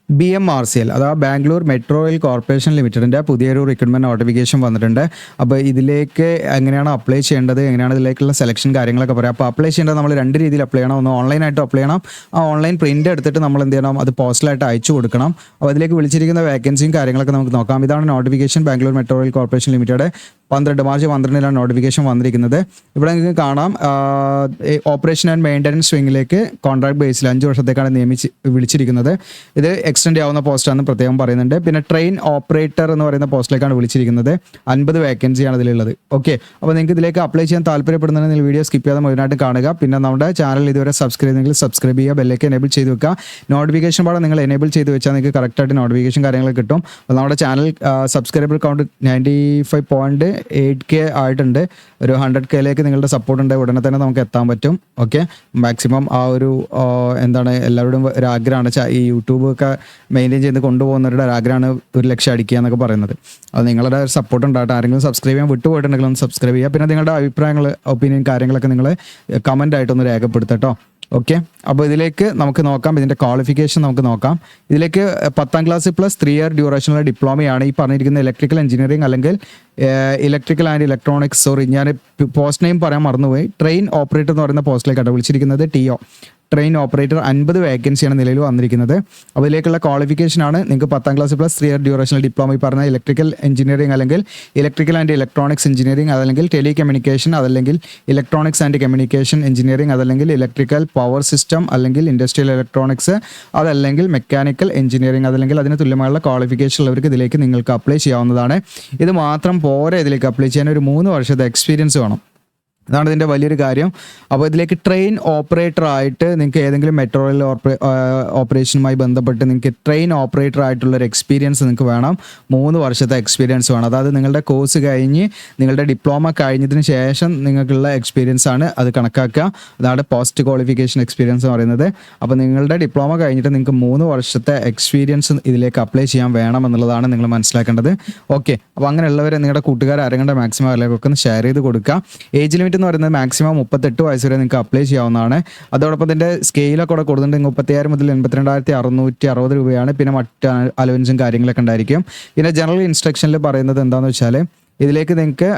BMRCL അഥവാ Bangalore metro rail corporation ലിമിറ്റഡിൻ്റെ പുതിയൊരു recruitment notification വന്നിട്ടുണ്ട്. അപ്പോൾ ഇതിലേക്ക് എങ്ങനെയാണ് അപ്ലൈ ചെയ്യേണ്ടത്, എങ്ങനെയാണ് ഇതിലേക്കുള്ള സെലക്ഷൻ കാര്യങ്ങളൊക്കെ പറയാം. അപ്പോൾ അപ്ലൈ ചെയ്യേണ്ടത് നമ്മൾ രണ്ട് രീതിയിൽ അപ്ലൈ ചെയ്യണം. ഒന്ന് ഓൺലൈനായിട്ട് അപ്ലൈ ചെയ്യണം. ആ ഓൺലൈൻ പ്രിൻ്റ് എടുത്തിട്ട് നമ്മൾ എന്ത് ചെയ്യണം, അത് പോസ്റ്റലായിട്ട് അയച്ചു കൊടുക്കണം. അപ്പോൾ അതിലേക്ക് വിളിച്ചിരിക്കുന്ന വേക്കൻസിയും കാര്യങ്ങളൊക്കെ നമുക്ക് നോക്കാം. ഇതാണ് notification. Bangalore metro rail corporation limited March 12 notification വന്നിരിക്കുന്നത്. ഇവിടെ നിങ്ങൾക്ക് കാണാം, ഓപ്പറേഷൻ ആൻഡ് മെയിൻ്റനൻസ് വിങ്ങിലേക്ക് കോൺട്രാക്ട് ബേസിൽ 5 വർഷത്തേക്കാണ് വിളിച്ചിരിക്കുന്നത്. ഇത് എക്സ്റ്റെൻഡ് ആവുന്ന പോസ്റ്റാണെന്ന് പ്രത്യേകം പറയുന്നുണ്ട്. പിന്നെ ട്രെയിൻ ഓപ്പറേറ്റർ എന്ന് പറയുന്ന പോസ്റ്റിലേക്കാണ് വിളിച്ചിരിക്കുന്നത്. 50 വേക്കൻസിയാണ് ഇതിലുള്ളത്. ഓക്കെ, അപ്പോൾ നിങ്ങൾക്ക് ഇതിലേക്ക് അപ്ലൈ ചെയ്യാൻ താല്പര്യപ്പെടുന്നുണ്ടെങ്കിൽ വീഡിയോ സ്കിപ്പ് ചെയ്യാതെ മുഴുവനായിട്ട് കാണുക. പിന്നെ നമ്മുടെ ചാനൽ ഇതുവരെ സബ്സ്ക്രൈബ് ചെയ്തെങ്കിൽ സബ്സ്ക്രൈബ് ചെയ്യുക, ബെല്ലേക്ക് എനേബിൾ ചെയ്ത് വെക്കുക. നോട്ടിഫിക്കേഷൻ പാടെ നിങ്ങൾ എനേബിൾ ചെയ്ത് വെച്ചാൽ നിങ്ങൾക്ക് കറക്റ്റായിട്ട് നോട്ടിഫിക്കേഷൻ കാര്യങ്ങൾ കിട്ടും. അപ്പോൾ നമ്മുടെ ചാനൽ സബ്സ്ക്രൈബർ കൗണ്ട് 95.8K ആയിട്ടുണ്ട്. ഒരു 100Kയിലേക്ക് നിങ്ങളുടെ സപ്പോർട്ട് ഉണ്ട്, ഉടനെ തന്നെ നമുക്ക് എത്താൻ പറ്റും. ഓക്കെ, മാക്സിമം ആ ഒരു എന്താണ് എല്ലാവരുടെയും ഒരു ആഗ്രഹമാണ് ഈ യൂട്യൂബ് ഒക്കെ മെയിൻറ്റെയിൻ ചെയ്ത് കൊണ്ടുപോകുന്നവരുടെ ഒരു ആഗ്രഹമാണ് 1 ലക്ഷം അടിക്കുക എന്നൊക്കെ പറയുന്നത്. അത് നിങ്ങളുടെ സപ്പോർട്ട് ഉണ്ടാകട്ടെ. ആരെങ്കിലും സബ്സ്ക്രൈബ് ചെയ്യാൻ വിട്ടുപോയിട്ടുണ്ടെങ്കിൽ ഒന്ന് സബ്സ്ക്രൈബ് ചെയ്യുക. പിന്നെ നിങ്ങളുടെ അഭിപ്രായങ്ങൾ, ഒപ്പീനിയൻ കാര്യങ്ങളൊക്കെ നിങ്ങൾ കമൻ്റ് ആയിട്ടൊന്ന് രേഖപ്പെടുത്തട്ടോ. ഓക്കെ, അപ്പോൾ ഇതിലേക്ക് നമുക്ക് നോക്കാം. ഇതിൻ്റെ ക്വാളിഫിക്കേഷൻ നമുക്ക് നോക്കാം. ഇതിലേക്ക് 10ാം ക്ലാസ് പ്ലസ് 3 ഇയർ ഡ്യൂറേഷനുള്ള ഡിപ്ലോമയാണ് ഈ പറഞ്ഞിരിക്കുന്ന ഇലക്ട്രിക്കൽ എഞ്ചിനീയറിംഗ് അല്ലെങ്കിൽ ഇലക്ട്രിക്കൽ ആൻഡ് ഇലക്ട്രോണിക്സ്. സോറി, ഞാൻ പോസ്റ്റ് നെയിം പറയാൻ മറന്നുപോയി. ട്രെയിൻ ഓപ്പറേറ്റർ എന്ന് പറയുന്ന പോസ്റ്റിലേക്കാണ് വിളിച്ചിരിക്കുന്നത്. TO ട്രെയിൻ ഓപ്പറേറ്റർ 50 വേക്കൻസിയാണ് നിലവിൽ വന്നിരിക്കുന്നത്. അപ്പോൾ ഇതിലേക്കുള്ള ക്വാളിഫിക്കേഷനാണ് നിങ്ങൾക്ക് 10ാം ക്ലാസ് പ്ലസ് 3 ഇയർ ഡ്യൂറേഷണൽ ഡിപ്ലോമ ഈ പറഞ്ഞ ഇലക്ട്രിക്കൽ എഞ്ചിനീയറിംഗ് അല്ലെങ്കിൽ ഇലക്ട്രിക്കൽ ആൻഡ് ഇലക്ട്രോണിക്സ് എഞ്ചിനീയറിംഗ്, അതല്ലെങ്കിൽ ടെലി കമ്മ്യൂണിക്കേഷൻ, അതല്ലെങ്കിൽ ഇലക്ട്രോണിക്സ് ആൻഡ് കമ്മ്യൂണിക്കേഷൻ എഞ്ചിനീയറിംഗ്, അതല്ലെങ്കിൽ ഇലക്ട്രിക്കൽ പവർ സിസ്റ്റം, അല്ലെങ്കിൽ ഇൻഡസ്ട്രിയൽ ഇലക്ട്രോണിക്സ്, അതല്ലെങ്കിൽ മെക്കാനിക്കൽ എഞ്ചിനീയറിംഗ്, അതല്ലെങ്കിൽ അതിന് തുല്യമായുള്ള ക്വാളിഫിക്കേഷൻ ഉള്ളവർക്ക് ഇതിലേക്ക് നിങ്ങൾക്ക് അപ്ലൈ ചെയ്യാവുന്നതാണ്. ഇത് മാത്രം പോരെ, ഇതിലേക്ക് അപ്ലൈ ചെയ്യാൻ ഒരു 3 വർഷത്തെ എക്സ്പീരിയൻസ് വേണം. അതാണ് ഇതിൻ്റെ വലിയൊരു കാര്യം. അപ്പോൾ ഇതിലേക്ക് ട്രെയിൻ ഓപ്പറേറ്റർ ആയിട്ട് നിങ്ങൾക്ക് ഏതെങ്കിലും മെട്രോ റെയിൽ ഓപ്പറേഷനുമായി ബന്ധപ്പെട്ട് നിങ്ങൾക്ക് ട്രെയിൻ ഓപ്പറേറ്റർ ആയിട്ടുള്ളൊരു എക്സ്പീരിയൻസ് നിങ്ങൾക്ക് വേണം. 3 വർഷത്തെ എക്സ്പീരിയൻസ് വേണം. അതായത് നിങ്ങളുടെ കോഴ്സ് കഴിഞ്ഞ് നിങ്ങളുടെ ഡിപ്ലോമ കഴിഞ്ഞതിന് ശേഷം നിങ്ങൾക്കുള്ള എക്സ്പീരിയൻസ് ആണ് അത് കണക്കാക്കുക. അതാണ് പോസ്റ്റ് ക്വാളിഫിക്കേഷൻ എക്സ്പീരിയൻസ് എന്ന് പറയുന്നത്. അപ്പോൾ നിങ്ങളുടെ ഡിപ്ലോമ കഴിഞ്ഞിട്ട് നിങ്ങൾക്ക് 3 വർഷത്തെ എക്സ്പീരിയൻസ് ഇതിലേക്ക് അപ്ലൈ ചെയ്യാൻ വേണം എന്നുള്ളതാണ് നിങ്ങൾ മനസ്സിലാക്കേണ്ടത്. ഓക്കെ, അപ്പോൾ അങ്ങനെയുള്ളവർ നിങ്ങളുടെ കൂട്ടുകാർ ആരെങ്കിലും മാക്സിമം അതിലേക്കൊക്കെ ഒന്ന് ഷെയർ ചെയ്ത് കൊടുക്കുക. ഏജ് ലിമിറ്റ് എന്ന് പറയുന്നത് മാക്സിമം 38 വയസ്സ് വരെ നിങ്ങൾക്ക് അപ്ലൈ ചെയ്യാവുന്നതാണ്. അതോടൊപ്പം ഇതിൻ്റെ സ്കെയിലൊക്കെ കൂടെ കൊടുക്കുന്നുണ്ട്. 36 മുതൽ 82,660 രൂപയാണ്. പിന്നെ മറ്റ് അലവൻസും കാര്യങ്ങളൊക്കെ ഉണ്ടായിരിക്കും. പിന്നെ ജനറൽ ഇൻസ്ട്രക്ഷനിൽ പറയുന്നത് എന്താണെന്ന് വെച്ചാൽ ഇതിലേക്ക് നിങ്ങൾക്ക്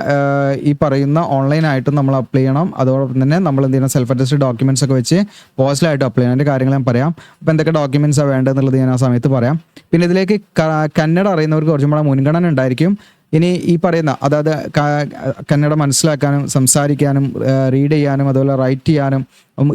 ഈ പറയുന്ന ഓൺലൈനായിട്ടും നമ്മൾ അപ്ലൈ ചെയ്യണം. അതോടൊപ്പം തന്നെ നമ്മൾ എന്ത് ചെയ്യണം, സെൽഫ് അറ്റസ്റ്റഡ് ഡോക്യുമെൻറ്റ്സ് ഒക്കെ വെച്ച് പോസ്റ്റലായിട്ട് അപ്ലൈ ചെയ്യണം. അതിൻ്റെ കാര്യങ്ങൾ ഞാൻ പറയാം. അപ്പോൾ എന്തൊക്കെ ഡോക്യുമെൻറ്റ്സാണ് വേണ്ടതെന്നുള്ളത് ഞാൻ ആ സമയത്ത് പറയാം. പിന്നെ ഇതിലേക്ക് കന്നഡ അറിയുന്നവർക്ക് കുറച്ചും കൂടെ മുൻഗണന ഉണ്ടായിരിക്കും. ഇനി ഈ പറയുന്ന, അതായത് കന്നഡ മനസ്സിലാക്കാനും സംസാരിക്കാനും റീഡ് ചെയ്യാനും അതുപോലെ റൈറ്റ് ചെയ്യാനും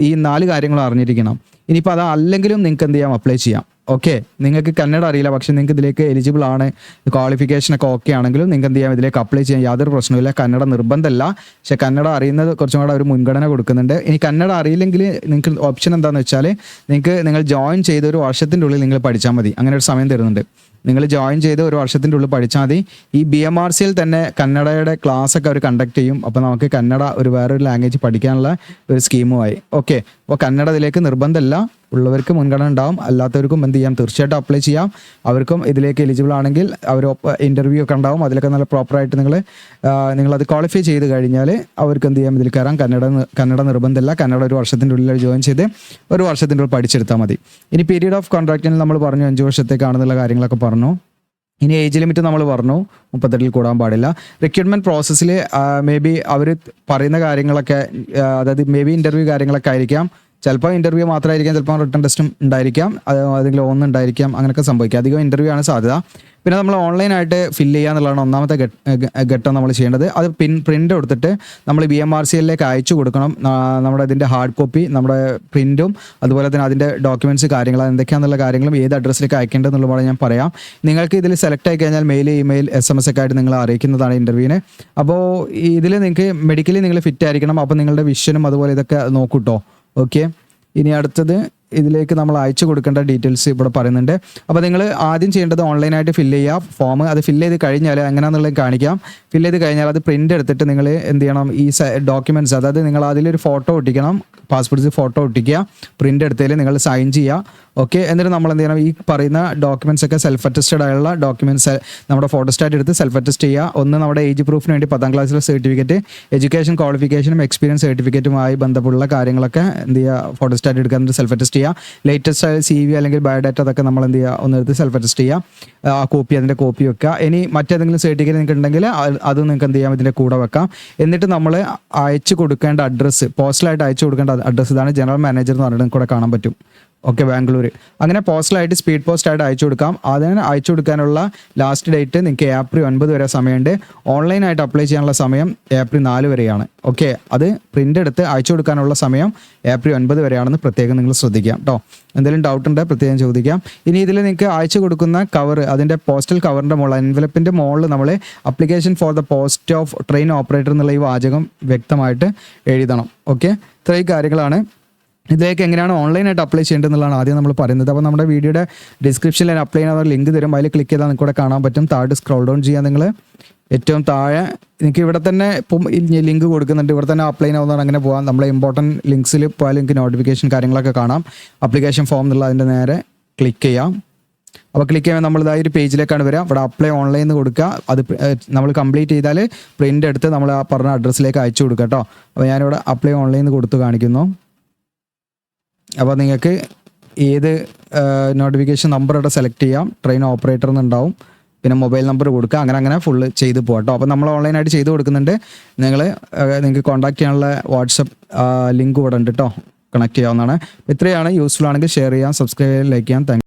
ഈ 4 കാര്യങ്ങളും അറിഞ്ഞിരിക്കണം. ഇനിയിപ്പോൾ അത് അല്ലെങ്കിലും നിങ്ങൾക്ക് എന്ത് ചെയ്യാം, അപ്ലൈ ചെയ്യാം. ഓക്കെ, നിങ്ങൾക്ക് കന്നഡ അറിയില്ല, പക്ഷേ നിങ്ങൾക്ക് ഇതിലേക്ക് എലിജിബിൾ ആണ്, ക്വാളിഫിക്കേഷനൊക്കെ ഓക്കെ ആണെങ്കിലും നിങ്ങൾക്ക് എന്ത് ചെയ്യാം, ഇതിലേക്ക് അപ്ലൈ ചെയ്യാൻ യാതൊരു പ്രശ്നമില്ല. കന്നഡ നിർബന്ധമല്ല, പക്ഷേ കന്നഡ അറിയുന്നത് കുറച്ചും കൂടെ ഒരു മുൻഗണന കൊടുക്കുന്നുണ്ട്. ഇനി കന്നഡ അറിയില്ലെങ്കിൽ നിങ്ങൾക്ക് ഓപ്ഷൻ എന്താണെന്ന് വെച്ചാൽ നിങ്ങൾ ജോയിൻ ചെയ്ത് 1 വർഷത്തിൻ്റെ ഉള്ളിൽ നിങ്ങൾ പഠിച്ചാൽ മതി. അങ്ങനെ ഒരു സമയം തരുന്നുണ്ട്. നിങ്ങൾ ജോയിൻ ചെയ്ത് 1 വർഷത്തിൻ്റെ ഉള്ളിൽ പഠിച്ചാൽ മതി. ഈ BMRCയിൽ തന്നെ കന്നഡയുടെ ക്ലാസ്സൊക്കെ അവർ കണ്ടക്ട് ചെയ്യും. അപ്പോൾ നമുക്ക് കന്നഡ വേറൊരു ലാംഗ്വേജ് പഠിക്കാനുള്ള ഒരു സ്കീമുമായി. ഓക്കെ, അപ്പോൾ കന്നഡ ഇതിലേക്ക് നിർബന്ധമല്ല, ഉള്ളവർക്ക് മുൻഗണന ഉണ്ടാവും. അല്ലാത്തവർക്കും എന്ത് ചെയ്യാം, തീർച്ചയായിട്ടും അപ്ലൈ ചെയ്യാം. അവർക്കും ഇതിലേക്ക് എലിജിബിൾ ആണെങ്കിൽ അവർ ഇൻ്റർവ്യൂ ഒക്കെ ഉണ്ടാവും. അതിലൊക്കെ നല്ല പ്രോപ്പറായിട്ട് നിങ്ങളത് ക്വാളിഫൈ ചെയ്ത് കഴിഞ്ഞാൽ അവർക്ക് എന്ത് ചെയ്യാം, ഇതിൽ കയറാം. കന്നഡ നിർബന്ധമല്ല. കന്നഡ 1 വർഷത്തിൻ്റെ ഉള്ളിൽ ജോയിൻ ചെയ്ത് 1 വർഷത്തിൻ്റെ ഉള്ളിൽ പഠിച്ചെടുത്താൽ മതി. ഇനി പീരീഡ് ഓഫ് കോൺട്രാക്റ്റിന് നമ്മൾ പറഞ്ഞു 5 വർഷത്തേക്കാണെന്നുള്ള കാര്യങ്ങളൊക്കെ പറഞ്ഞു. ഇനി ഏജ് ലിമിറ്റ് നമ്മൾ പറഞ്ഞു 38 കൂടാൻ പാടില്ല. റിക്രൂട്ട്മെൻറ്റ് പ്രോസസ്സിൽ മേ ബി അവർ പറയുന്ന കാര്യങ്ങളൊക്കെ, അതായത് മേ ബി ഇൻ്റർവ്യൂ കാര്യങ്ങളൊക്കെ ആയിരിക്കാം. ചിലപ്പോൾ ഇൻ്റർവ്യൂ മാത്രമായിരിക്കാം, ചിലപ്പോൾ റിട്ടൺ ടെസ്റ്റും ഉണ്ടായിരിക്കാം, അതെങ്കിലും ഉണ്ടായിരിക്കാം. അങ്ങനെയൊക്കെ സംഭവിക്കാം. അധികം ഇൻ്റർവ്യൂ ആണ് സാധ്യത. പിന്നെ നമ്മൾ ഓൺലൈനായിട്ട് ഫില്ല് ചെയ്യുക എന്നുള്ളതാണ് ഒന്നാമത്തെ ഘട്ടം നമ്മൾ ചെയ്യേണ്ടത്. അത് പ്രിൻ്റ് എടുത്തിട്ട് നമ്മൾ BMRCയിലേക്ക് അയച്ചു കൊടുക്കണം. നമ്മുടെ ഇതിൻ്റെ ഹാർഡ് കോപ്പി, നമ്മുടെ പ്രിൻറ്റും അതുപോലെ തന്നെ അതിൻ്റെ ഡോക്യുമെൻറ്റ്സ് കാര്യങ്ങൾ എന്തൊക്കെയാണെന്നുള്ള കാര്യങ്ങളും ഏത് അഡ്രസ്സിലേക്ക് അയക്കേണ്ടതെന്നുള്ളതാണ് ഞാൻ പറയാം. നിങ്ങൾക്ക് ഇതിൽ സെലക്ട് ആയി കഴിഞ്ഞാൽ മെയിൽ, ഇമെയിൽ, SMS ഒക്കെ ആയിട്ട് നിങ്ങൾ അറിയിക്കുന്നതാണ് ഇൻ്റർവ്യൂവിന്. അപ്പോൾ ഇതിൽ നിങ്ങൾക്ക് മെഡിക്കലി നിങ്ങൾ ഫിറ്റ് ആയിരിക്കണം. അപ്പോൾ നിങ്ങളുടെ വിഷനും അതുപോലെ ഇതൊക്കെ നോക്കൂട്ടോ. ഓക്കെ, ഇനി അടുത്തത് ഇതിലേക്ക് നമ്മൾ അയച്ചു കൊടുക്കേണ്ട ഡീറ്റെയിൽസ് ഇവിടെ പറയുന്നുണ്ട്. അപ്പോൾ നിങ്ങൾ ആദ്യം ചെയ്യേണ്ടത് ഓൺലൈനായിട്ട് ഫില്ല് ചെയ്യുക ഫോം. അത് ഫില്ല് ചെയ്ത് കഴിഞ്ഞാൽ എങ്ങനെയാണെന്നുള്ളത് കാണിക്കാം. ഫില്ല് ചെയ്ത് കഴിഞ്ഞാൽ അത് പ്രിൻ്റ് എടുത്തിട്ട് നിങ്ങൾ എന്ത് ചെയ്യണം, ഈ ഡോക്യുമെൻറ്റ്സ്, അതായത് നിങ്ങൾ അതിലൊരു ഫോട്ടോ ഒട്ടിക്കണം. പാസ്പോർട്ട് ഫോട്ടോ ഒട്ടിക്കുക, പ്രിൻ്റ് എടുത്തതിൽ നിങ്ങൾ സൈൻ ചെയ്യുക. ഓക്കെ. എന്നിട്ട് നമ്മൾ എന്ത് ചെയ്യണം, ഈ പറയുന്ന ഡോക്യുമെൻറ്റ്സ് ഒക്കെ സെൽഫ് അറ്റസ്റ്റഡ് ആയുള്ള ഡോക്യുമെൻറ്റ്സ് നമ്മുടെ ഫോട്ടോസ്റ്റാറ്റ് എടുത്ത് സെൽഫ് അറ്റസ്റ്റ് ചെയ്യുക. ഒന്ന് നമ്മുടെ ഏജ് പ്രൂഫിന് വേണ്ടി 10ാം ക്ലാസ്സിലെ സർട്ടിഫിക്കറ്റ്, എഡ്യൂക്കേഷൻ ക്വാളിഫിക്കേഷനും എക്സ്പീരിയൻസ് സർട്ടിഫിക്കറ്റുമായി ബന്ധപ്പെട്ടുള്ള കാര്യങ്ങളൊക്കെ എന്ത് ചെയ്യുക, ഫോട്ടോസ്റ്റാറ്റ് എടുക്കുക, എന്നിട്ട് സെൽഫ് അറ്റസ്റ്റ് ചെയ്യുക. ലേറ്റസ്റ്റ് ആയ CV അല്ലെങ്കിൽ ബയോഡാറ്റ അതൊക്കെ നമ്മൾ എന്ത് ചെയ്യുക, ഒന്ന് എടുത്ത് സെൽഫ് അറ്റസ്റ്റ് ചെയ്യുക. ആ കോപ്പി, അതിൻ്റെ കോപ്പി വെക്കുക. ഇനി മറ്റേതെങ്കിലും സർട്ടിഫിക്കറ്റ് നിങ്ങൾക്ക് ഉണ്ടെങ്കിൽ അത് നിങ്ങൾക്ക് എന്ത് ചെയ്യാം, ഇതിൻ്റെ കൂടെ വെക്കാം. എന്നിട്ട് നമ്മൾ അയച്ചു കൊടുക്കേണ്ട അഡ്രസ്സ്, പോസ്റ്റലായിട്ട് അയച്ചു കൊടുക്കേണ്ട അഡ്രസ്സ്, ഇതാണ് ജനറൽ മാനേജർ എന്ന് പറഞ്ഞിട്ട് കൂടെ കാണാൻ പറ്റും. ഓക്കെ, ബാംഗ്ലൂർ. അങ്ങനെ പോസ്റ്റലായിട്ട് സ്പീഡ് പോസ്റ്റായിട്ട് അയച്ചു കൊടുക്കാം. അതിന് അയച്ചു കൊടുക്കാനുള്ള ലാസ്റ്റ് ഡേറ്റ് നിങ്ങൾക്ക് ഏപ്രിൽ 9 വരെ സമയമുണ്ട്. ഓൺലൈനായിട്ട് അപ്ലൈ ചെയ്യാനുള്ള സമയം ഏപ്രിൽ 4 വരെയാണ്. ഓക്കെ, അത് പ്രിൻ്റ് എടുത്ത് അയച്ചു കൊടുക്കാനുള്ള സമയം ഏപ്രിൽ 9 വരെയാണെന്ന് പ്രത്യേകം നിങ്ങൾ ശ്രദ്ധിക്കാം കേട്ടോ. എന്തെങ്കിലും ഡൗട്ട് ഉണ്ടെങ്കിൽ പ്രത്യേകം ചോദിക്കാം. ഇനി ഇതിൽ നിങ്ങൾക്ക് അയച്ചു കൊടുക്കുന്ന കവർ, അതിൻ്റെ പോസ്റ്റൽ കവറിൻ്റെ മുകളിൽ, എൻവലപ്പിൻ്റെ മുകളിൽ നമ്മൾ application for the post of train operator എന്നുള്ള ഈ വാചകം വ്യക്തമായിട്ട് എഴുതണം. ഓക്കെ, ഇത്രയും കാര്യങ്ങളാണ്. ഇതിലേക്ക് എങ്ങനെയാണ് ഓൺലൈനായിട്ട് അപ്ലൈ ചെയ്യേണ്ടതെന്നുള്ളതാണ് ആദ്യം നമ്മൾ പറയുന്നത്. അപ്പോൾ നമ്മുടെ വീഡിയോയുടെ ഡിസ്ക്രിപ്ഷനിൽ അപ്ലൈ ചെയ്യുന്ന ലിങ്ക് തരും, അതിൽ ക്ലിക്ക് ചെയ്താൽ നിങ്ങൾക്ക് ഇവിടെ കാണാൻ പറ്റും. താഴെ സ്ക്രോൾ ഡൗൺ ചെയ്യാൻ നിങ്ങൾ ഏറ്റവും താഴെ നിങ്ങൾക്ക് ഇവിടെ തന്നെ ഇപ്പം ലിങ്ക് കൊടുക്കുന്നുണ്ട്, ഇവിടെ തന്നെ അപ്ലൈ ചെയ്യാവുന്നതാണ്. അങ്ങനെ പോകാം. നമ്മളെ ഇമ്പോർട്ടൻറ്റ് ലിങ്ക്സിൽ പോയാൽ നിങ്ങൾക്ക് നോട്ടിഫിക്കേഷൻ കാര്യങ്ങളൊക്കെ കാണാം. അപ്ലിക്കേഷൻ ഫോം എന്നുള്ള അതിൻ്റെ നേരെ ക്ലിക്ക് ചെയ്യാം. അപ്പോൾ ക്ലിക്ക് ചെയ്യുമ്പോൾ നമ്മൾ ഇതായ ഒരു പേജിലേക്കാണ് വരിക. ഇവിടെ അപ്ലൈ ഓൺലൈൻ എന്ന് കൊടുക്കുക. അത് നമ്മൾ കംപ്ലീറ്റ് ചെയ്താൽ പ്രിൻ്റ് എടുത്ത് നമ്മൾ ആ പറഞ്ഞ അഡ്രസ്സിലേക്ക് അയച്ചു കൊടുക്കുക കേട്ടോ. അപ്പോൾ ഞാനിവിടെ അപ്ലൈ ഓൺലൈൻ എന്ന് കൊടുത്ത് കാണിക്കുന്നു. അപ്പോൾ നിങ്ങൾക്ക് ഏത് നോട്ടിഫിക്കേഷൻ നമ്പർ ഇവിടെ സെലക്ട് ചെയ്യാം. ട്രെയിൻ ഓപ്പറേറ്റർ എന്നുണ്ടാവും, പിന്നെ മൊബൈൽ നമ്പർ കൊടുക്കുക. അങ്ങനെ ഫുള്ള് ചെയ്ത് പോകാം കേട്ടോ. അപ്പോൾ നമ്മൾ ഓൺലൈനായിട്ട് ചെയ്ത് കൊടുക്കുന്നുണ്ട്. നിങ്ങൾക്ക് കോൺടാക്ട് ചെയ്യാനുള്ള വാട്സപ്പ് ലിങ്ക് ഇവിടെ ഉണ്ട് കേട്ടോ, കണക്ട് ചെയ്യാവുന്നതാണ്. ഇത്രയാണ്. യൂസ്ഫുൾ ആണെങ്കിൽ ഷെയർ ചെയ്യാം, സബ്സ്ക്രൈബ് ചെയ്യാൻ, ലൈക്ക് ചെയ്യാം. താങ്ക്